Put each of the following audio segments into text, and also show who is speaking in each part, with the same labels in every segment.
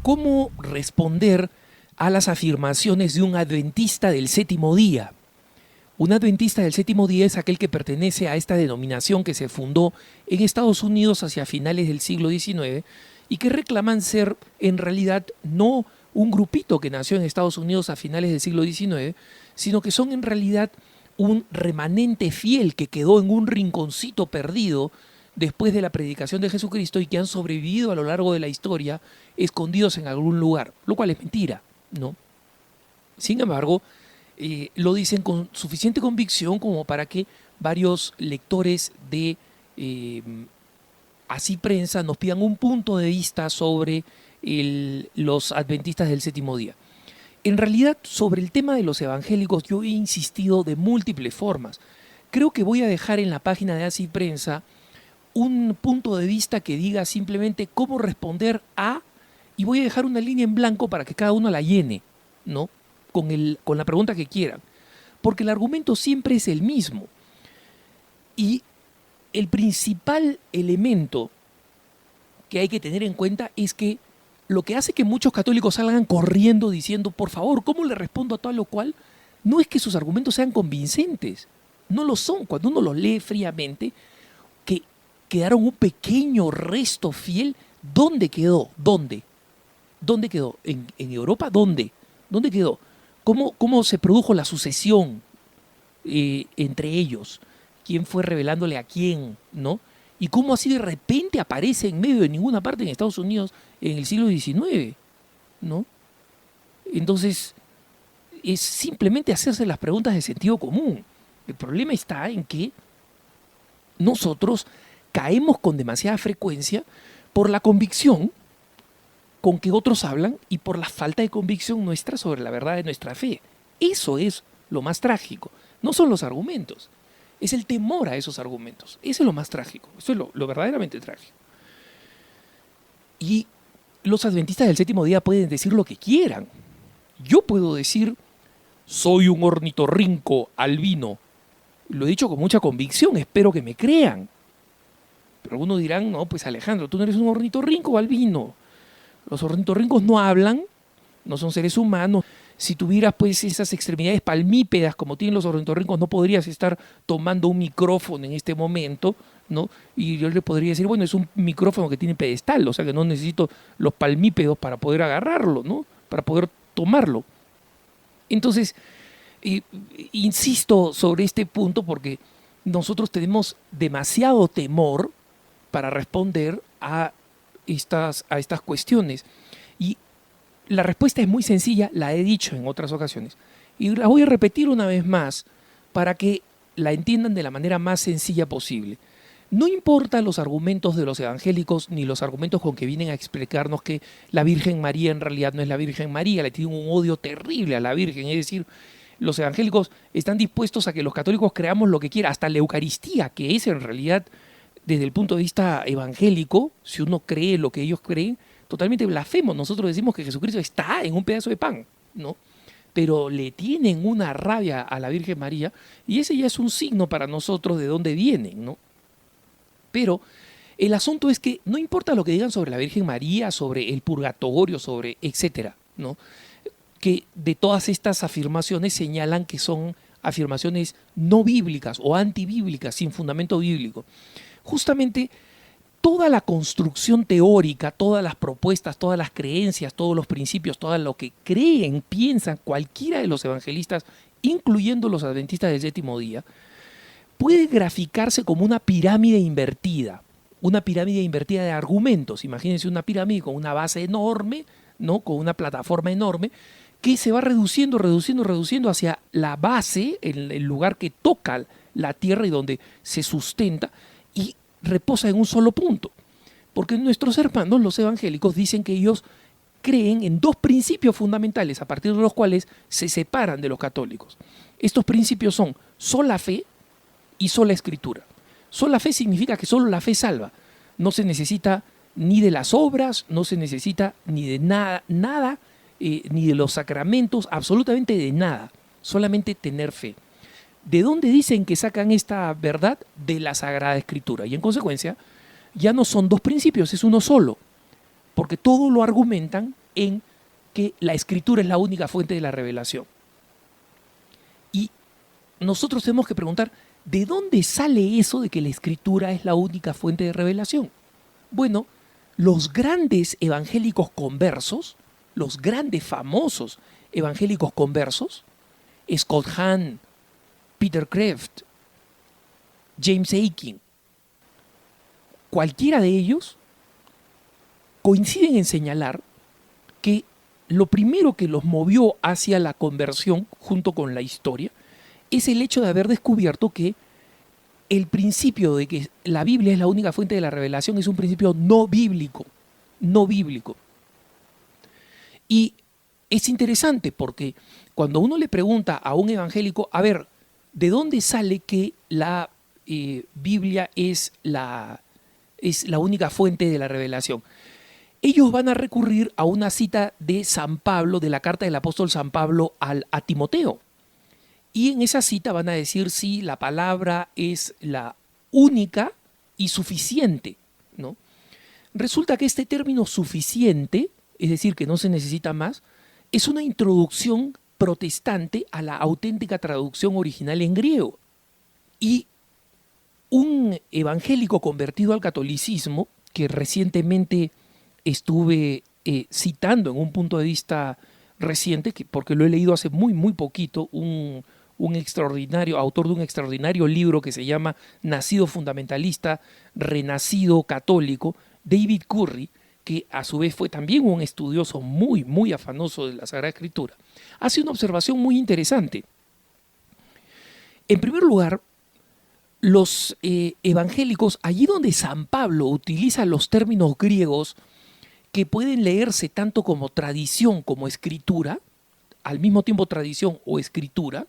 Speaker 1: cómo responder a las afirmaciones de un adventista del séptimo día. Un adventista del séptimo día es aquel que pertenece a esta denominación que se fundó en Estados Unidos hacia finales del siglo XIX y que reclaman ser en realidad no un grupito que nació en Estados Unidos a finales del siglo XIX, sino que son en realidad un remanente fiel que quedó en un rinconcito perdido después de la predicación de Jesucristo y que han sobrevivido a lo largo de la historia escondidos en algún lugar, lo cual es mentira, ¿no? Sin embargo, lo dicen con suficiente convicción como para que varios lectores de Así Prensa nos pidan un punto de vista sobre los adventistas del séptimo día. En realidad, sobre el tema de los evangélicos, yo he insistido de múltiples formas. Creo que voy a dejar en la página de Así Prensa un punto de vista que diga simplemente cómo responder a, y voy a dejar una línea en blanco para que cada uno la llene, ¿no? Con la pregunta que quieran. Porque el argumento siempre es el mismo. Y el principal elemento que hay que tener en cuenta es que lo que hace que muchos católicos salgan corriendo diciendo, por favor, ¿cómo le respondo a tal o cual? No es que sus argumentos sean convincentes. No lo son. Cuando uno los lee fríamente, que quedaron un pequeño resto fiel. ¿Dónde quedó? ¿Dónde? ¿Dónde quedó? ¿En Europa? ¿Dónde? ¿Dónde quedó? ¿Cómo se produjo la sucesión entre ellos? ¿Quién fue revelándole a quién? ¿No? Y cómo así de repente aparece en medio de ninguna parte en Estados Unidos en el siglo XIX, ¿no? Entonces, es simplemente hacerse las preguntas de sentido común. El problema está en que nosotros caemos con demasiada frecuencia por la convicción con que otros hablan y por la falta de convicción nuestra sobre la verdad de nuestra fe. Eso es lo más trágico. No son los argumentos. Es el temor a esos argumentos. Eso es lo más trágico. Eso es lo verdaderamente trágico. Y los adventistas del séptimo día pueden decir lo que quieran. Yo puedo decir, soy un ornitorrinco albino. Lo he dicho con mucha convicción, espero que me crean. Pero algunos dirán, no, pues Alejandro, tú no eres un ornitorrinco albino. Los ornitorrincos no hablan, no son seres humanos. Si tuvieras pues esas extremidades palmípedas como tienen los ornitorrincos, no podrías estar tomando un micrófono en este momento, ¿no? Y yo le podría decir, bueno, es un micrófono que tiene pedestal, o sea que no necesito los palmípedos para poder agarrarlo, ¿no? Para poder tomarlo. Entonces, insisto sobre este punto porque nosotros tenemos demasiado temor para responder a estas cuestiones. Y la respuesta es muy sencilla, la he dicho en otras ocasiones. Y la voy a repetir una vez más para que la entiendan de la manera más sencilla posible. No importan los argumentos de los evangélicos ni los argumentos con que vienen a explicarnos que la Virgen María en realidad no es la Virgen María, le tienen un odio terrible a la Virgen. Es decir, los evangélicos están dispuestos a que los católicos creamos lo que quiera, hasta la Eucaristía, que es en realidad, desde el punto de vista evangélico, si uno cree lo que ellos creen, totalmente blasfemo. Nosotros decimos que Jesucristo está en un pedazo de pan, ¿no? Pero le tienen una rabia a la Virgen María y ese ya es un signo para nosotros de dónde vienen, ¿no? Pero el asunto es que no importa lo que digan sobre la Virgen María, sobre el purgatorio, sobre etcétera, ¿no? Que de todas estas afirmaciones señalan que son afirmaciones no bíblicas o antibíblicas, sin fundamento bíblico. Justamente toda la construcción teórica, todas las propuestas, todas las creencias, todos los principios, todo lo que creen, piensan cualquiera de los evangelistas, incluyendo los adventistas del séptimo día, puede graficarse como una pirámide invertida de argumentos. Imagínense una pirámide con una base enorme, ¿no? Con una plataforma enorme, que se va reduciendo hacia la base, el lugar que toca la tierra y donde se sustenta, y reposa en un solo punto. Porque nuestros hermanos, los evangélicos, dicen que ellos creen en dos principios fundamentales, a partir de los cuales se separan de los católicos. Estos principios son sola fe y sola escritura. Sola fe significa que solo la fe salva. No se necesita ni de las obras, no se necesita ni de nada, ni de los sacramentos, absolutamente de nada. Solamente tener fe. ¿De dónde dicen que sacan esta verdad? De la Sagrada Escritura. Y en consecuencia, ya no son dos principios, es uno solo. Porque todo lo argumentan en que la escritura es la única fuente de la revelación. Y nosotros tenemos que preguntar, ¿de dónde sale eso de que la escritura es la única fuente de revelación? Bueno, los grandes evangélicos conversos, los grandes famosos evangélicos conversos, Scott Hahn, Peter Kreeft, James Akin, cualquiera de ellos coinciden en señalar que lo primero que los movió hacia la conversión, junto con la historia, es el hecho de haber descubierto que el principio de que la Biblia es la única fuente de la revelación es un principio no bíblico, no bíblico. Y es interesante porque cuando uno le pregunta a un evangélico, a ver, ¿de dónde sale que la Biblia es la única fuente de la revelación? Ellos van a recurrir a una cita de San Pablo, de la carta del apóstol San Pablo a Timoteo. Y en esa cita van a decir si la palabra es la única y suficiente, ¿no? Resulta que este término suficiente, es decir, que no se necesita más, es una introducción protestante a la auténtica traducción original en griego. Y un evangélico convertido al catolicismo, que recientemente estuve citando en un punto de vista reciente, porque lo he leído hace muy poquito, un extraordinario autor de un extraordinario libro que se llama Nacido Fundamentalista, Renacido Católico, David Curry, que a su vez fue también un estudioso muy afanoso de la Sagrada Escritura, hace una observación muy interesante. En primer lugar, los evangélicos, allí donde San Pablo utiliza los términos griegos que pueden leerse tanto como tradición como escritura, al mismo tiempo tradición o escritura,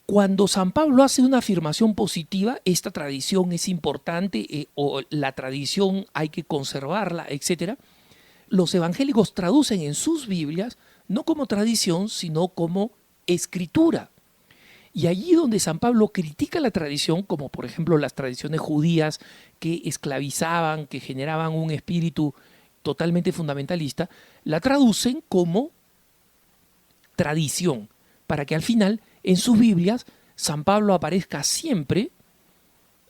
Speaker 1: cuando San Pablo hace una afirmación positiva, esta tradición es importante o la tradición hay que conservarla, etc., los evangélicos traducen en sus Biblias no como tradición, sino como escritura. Y allí donde San Pablo critica la tradición, como por ejemplo las tradiciones judías que esclavizaban, que generaban un espíritu totalmente fundamentalista, la traducen como tradición, para que al final en sus Biblias San Pablo aparezca siempre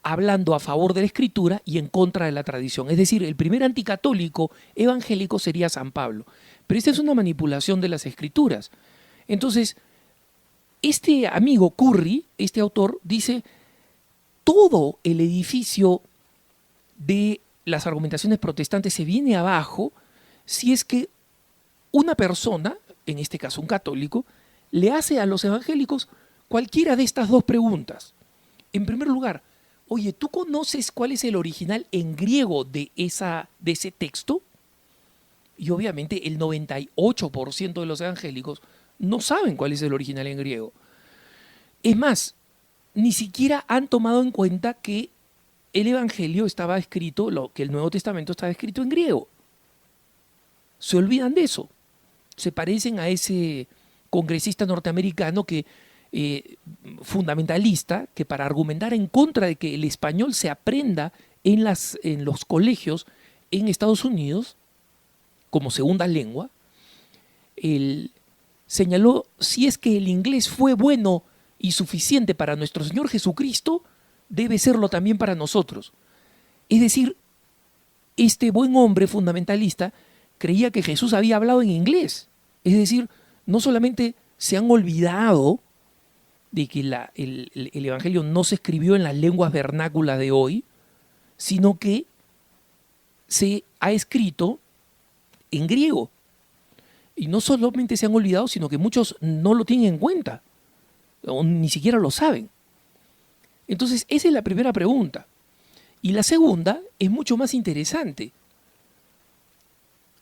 Speaker 1: hablando a favor de la escritura y en contra de la tradición. Es decir, el primer anticatólico evangélico sería San Pablo. Pero esta es una manipulación de las escrituras. Entonces, este amigo Curry, este autor, dice, todo el edificio de las argumentaciones protestantes se viene abajo si es que una persona, en este caso un católico, le hace a los evangélicos cualquiera de estas dos preguntas. En primer lugar, oye, ¿tú conoces cuál es el original en griego de ese texto? Y obviamente el 98% de los evangélicos no saben cuál es el original en griego. Es más, ni siquiera han tomado en cuenta que el Evangelio estaba escrito, que el Nuevo Testamento estaba escrito en griego. Se olvidan de eso. Se parecen a ese congresista norteamericano fundamentalista, que para argumentar en contra de que el español se aprenda en los colegios en Estados Unidos como segunda lengua, él señaló, si es que el inglés fue bueno y suficiente para nuestro Señor Jesucristo, debe serlo también para nosotros. Es decir, este buen hombre fundamentalista creía que Jesús había hablado en inglés. Es decir, no solamente se han olvidado de que el Evangelio no se escribió en las lenguas vernáculas de hoy, sino que se ha escrito en griego. Y no solamente se han olvidado, sino que muchos no lo tienen en cuenta, o ni siquiera lo saben. Entonces, esa es la primera pregunta. Y la segunda es mucho más interesante.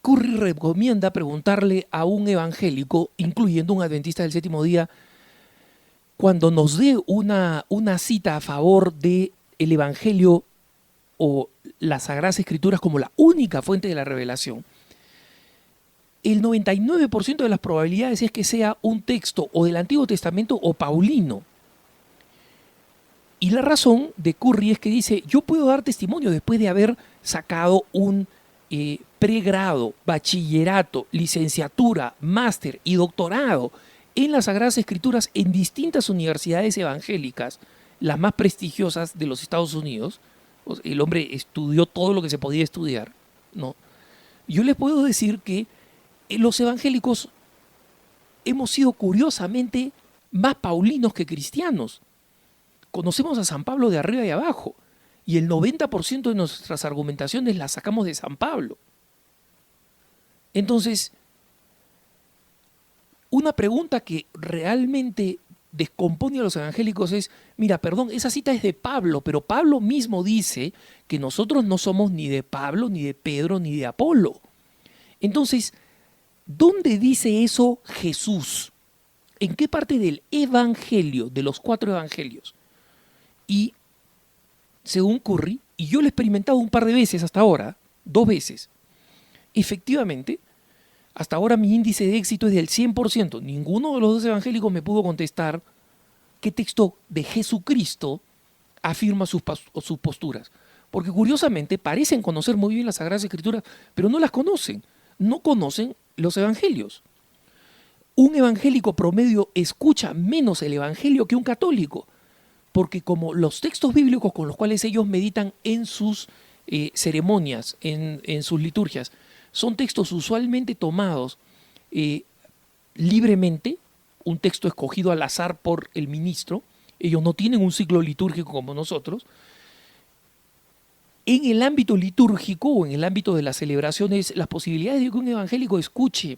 Speaker 1: Curry recomienda preguntarle a un evangélico, incluyendo un adventista del séptimo día, cuando nos dé una cita a favor del Evangelio o las Sagradas Escrituras como la única fuente de la revelación, el 99% de las probabilidades es que sea un texto o del Antiguo Testamento o paulino. Y la razón de Curry es que dice, yo puedo dar testimonio después de haber sacado un pregrado, bachillerato, licenciatura, máster y doctorado en las Sagradas Escrituras en distintas universidades evangélicas, las más prestigiosas de los Estados Unidos. O sea, el hombre estudió todo lo que se podía estudiar, ¿no? Yo les puedo decir que los evangélicos hemos sido curiosamente más paulinos que cristianos. Conocemos a San Pablo de arriba y abajo, y el 90% de nuestras argumentaciones las sacamos de San Pablo. Entonces, una pregunta que realmente descompone a los evangélicos es, mira, perdón, esa cita es de Pablo, pero Pablo mismo dice que nosotros no somos ni de Pablo, ni de Pedro, ni de Apolo. Entonces, ¿dónde dice eso Jesús? ¿En qué parte del evangelio, de los 4 evangelios? Y según Curry, y yo lo he experimentado un par de veces hasta ahora, 2 veces, efectivamente, hasta ahora mi índice de éxito es del 100%. Ninguno de los 2 evangélicos me pudo contestar qué texto de Jesucristo afirma sus posturas. Porque curiosamente parecen conocer muy bien las Sagradas Escrituras, pero no las conocen. No conocen los evangelios. Un evangélico promedio escucha menos el evangelio que un católico, porque como los textos bíblicos con los cuales ellos meditan en sus ceremonias, en sus liturgias, son textos usualmente tomados libremente, un texto escogido al azar por el ministro, ellos no tienen un ciclo litúrgico como nosotros. En el ámbito litúrgico o en el ámbito de las celebraciones, las posibilidades de que un evangélico escuche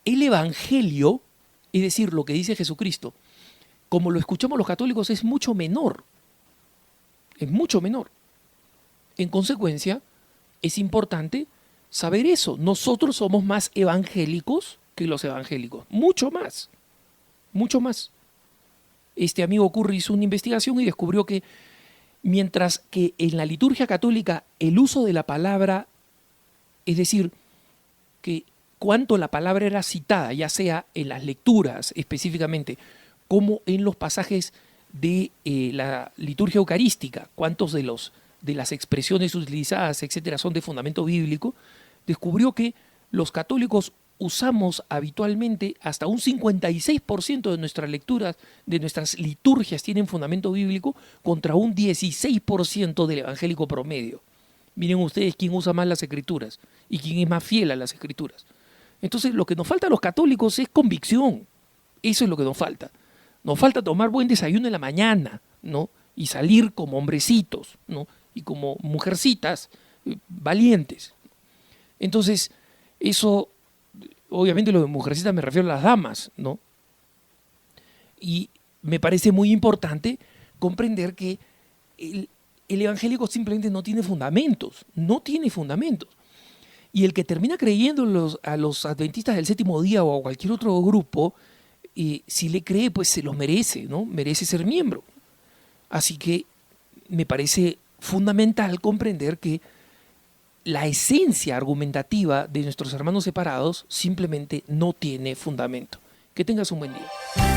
Speaker 1: el evangelio, es decir, lo que dice Jesucristo, como lo escuchamos los católicos, es mucho menor. Es mucho menor. En consecuencia, es importante saber eso. Nosotros somos más evangélicos que los evangélicos. Mucho más. Mucho más. Este amigo Curry hizo una investigación y descubrió que mientras que en la liturgia católica el uso de la palabra, es decir, que cuánto la palabra era citada, ya sea en las lecturas específicamente, como en los pasajes de la liturgia eucarística, cuántos de las expresiones utilizadas, etcétera, son de fundamento bíblico, descubrió que los católicos usamos habitualmente hasta un 56% de nuestras lecturas, de nuestras liturgias tienen fundamento bíblico, contra un 16% del evangélico promedio. Miren ustedes quién usa más las escrituras y quién es más fiel a las escrituras. Entonces, lo que nos falta a los católicos es convicción. Eso es lo que nos falta. Nos falta tomar buen desayuno en la mañana, ¿no? Y salir como hombrecitos, ¿no? Y como mujercitas valientes. Entonces, eso, obviamente lo de mujercitas me refiero a las damas, ¿no? Y me parece muy importante comprender que el evangélico simplemente no tiene fundamentos, no tiene fundamentos. Y el que termina creyendo a los adventistas del séptimo día o a cualquier otro grupo, si le cree, pues se los merece, ¿no? Merece ser miembro. Así que me parece fundamental comprender que la esencia argumentativa de nuestros hermanos separados simplemente no tiene fundamento. Que tengas un buen día.